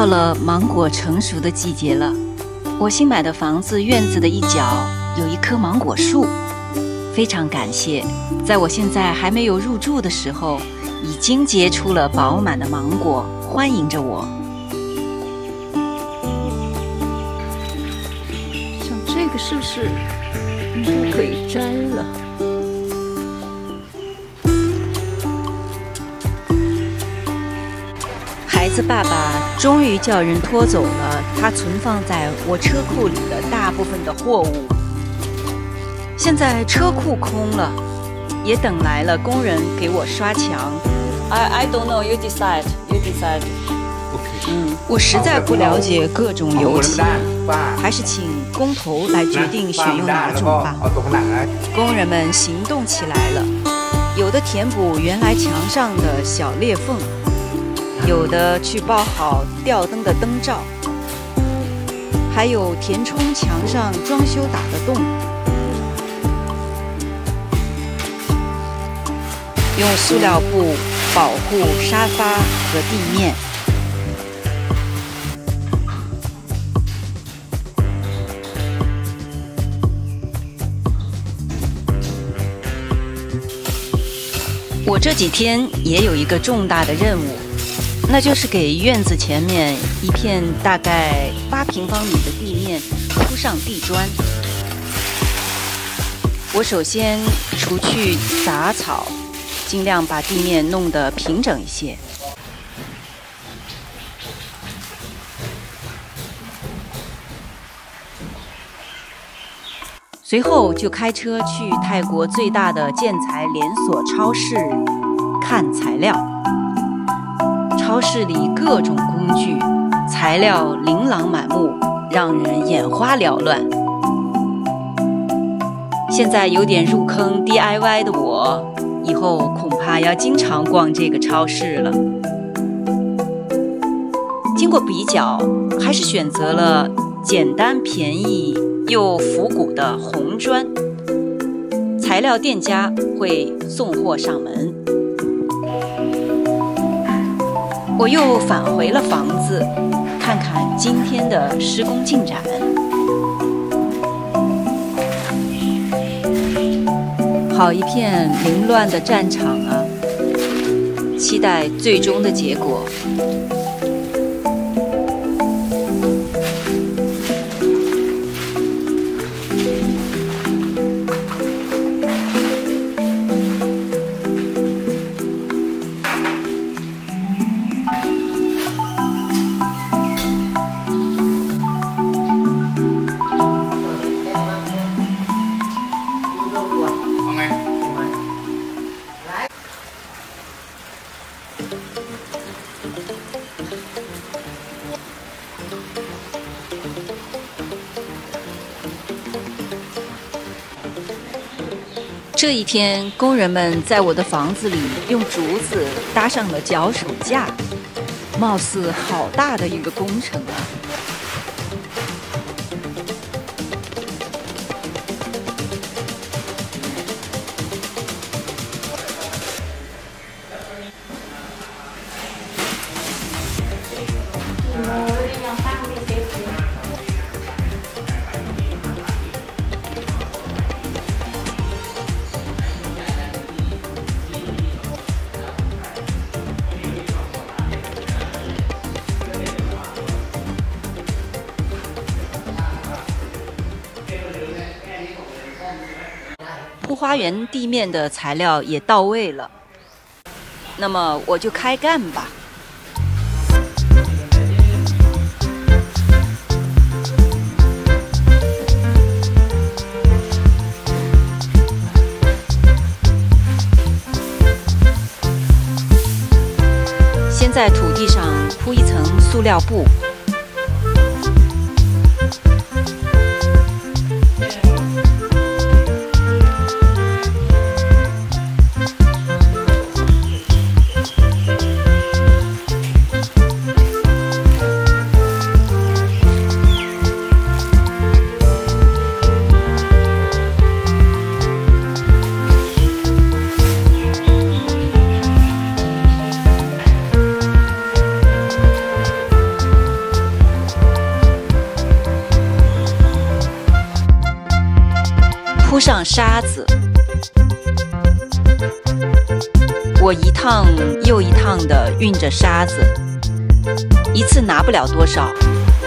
到了芒果成熟的季节了。我新买的房子院子的一角有一棵芒果树，非常感谢，在我现在还没有入住的时候，已经结出了饱满的芒果，欢迎着我。像这个是不是应该可以摘了？孩子爸爸终于叫人拖走了他存放在我车库里的大部分的货物。现在车库空了，也等来了工人给我刷墙。I don't know, you decide. 我实在不了解各种油漆，还是请工头来决定选用哪种吧。工人们行动起来了，有的填补原来墙上的小裂缝，有的去包好吊灯的灯罩，还有填充墙上装修打的洞。用塑料布保护沙发和地面。我这几天也有一个重大的任务，那就是给院子前面一片大概8平方米的地面铺上地砖。我首先除去杂草，尽量把地面弄得平整一些。随后就开车去泰国最大的建材连锁超市看材料。超市里各种工具、材料琳琅满目，让人眼花缭乱。现在有点入坑 DIY 的我，以后恐怕要经常逛这个超市了。经过比较，还是选择了简单便宜又复古的红砖，材料店家会送货上门。我又返回了房子，看看今天的施工进展。好一片凌乱的战场啊！期待最终的结果。这一天，工人们在我的房子里用竹子搭上了脚手架，貌似好大的一个工程啊！铺花园地面的材料也到位了，那么我就开干吧。先在土地上铺一层塑料布。上沙子。我一趟又一趟地运着沙子，一次拿不了多少，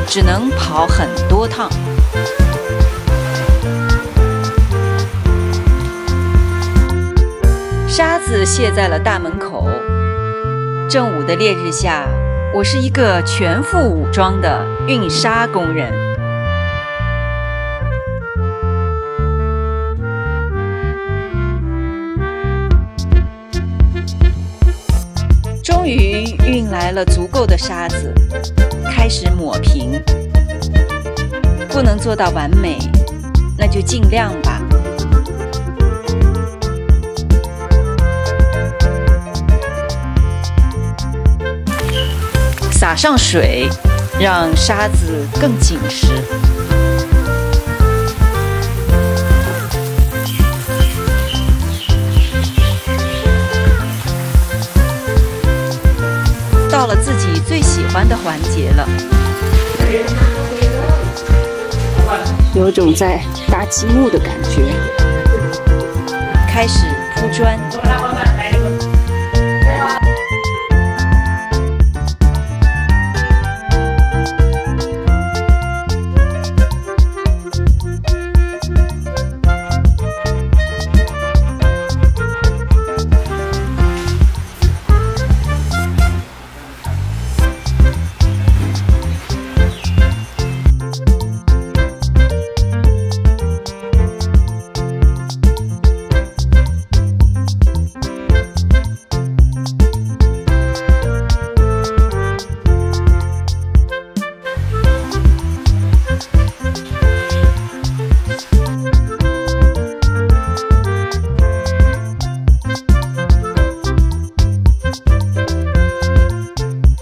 只能跑很多趟。沙子卸在了大门口。正午的烈日下，我是一个全副武装的运沙工人。终于运来了足够的沙子，开始抹平。不能做到完美，那就尽量吧。撒上水，让沙子更紧实。到了自己最喜欢的环节了，有种在搭积木的感觉。开始铺砖。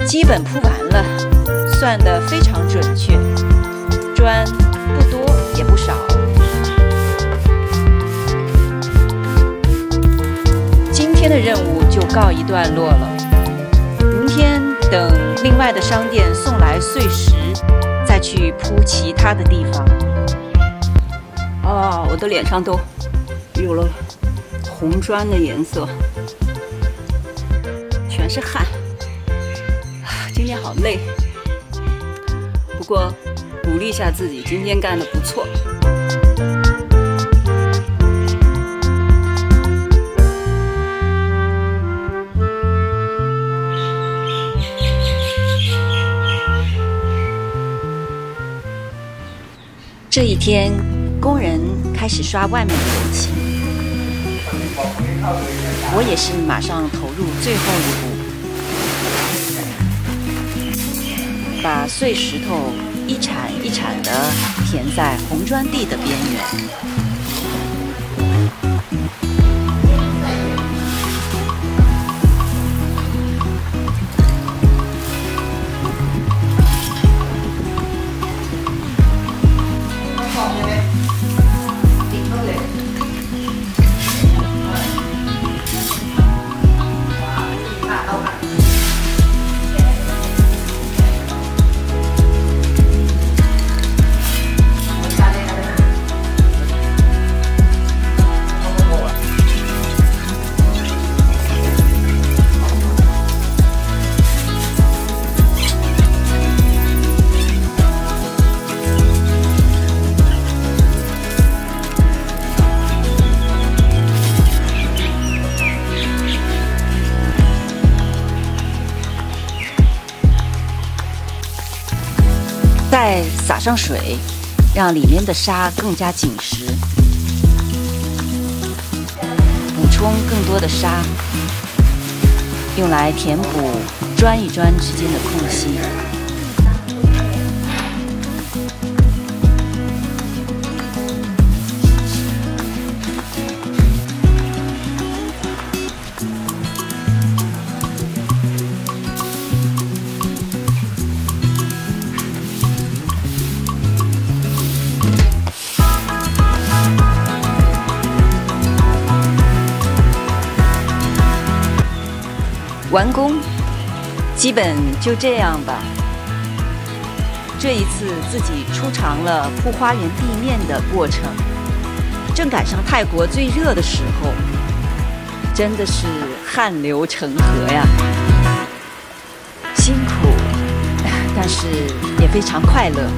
基本铺完了，算得非常准确，砖不多也不少。今天的任务就告一段落了，明天等另外的商店送来碎石，再去铺其他的地方。啊，我的脸上都有了红砖的颜色，全是汗。今天好累，不过鼓励一下自己，今天干得不错。这一天，工人开始刷外面的油漆，我也是马上投入最后一步。把碎石头一铲一铲地填在红砖地的边缘。再撒上水，让里面的沙更加紧实。补充更多的沙，用来填补砖与砖之间的空隙。完工，基本就这样吧。这一次自己出尝了铺花园地面的过程，正赶上泰国最热的时候，真的是汗流成河呀，辛苦，但是也非常快乐。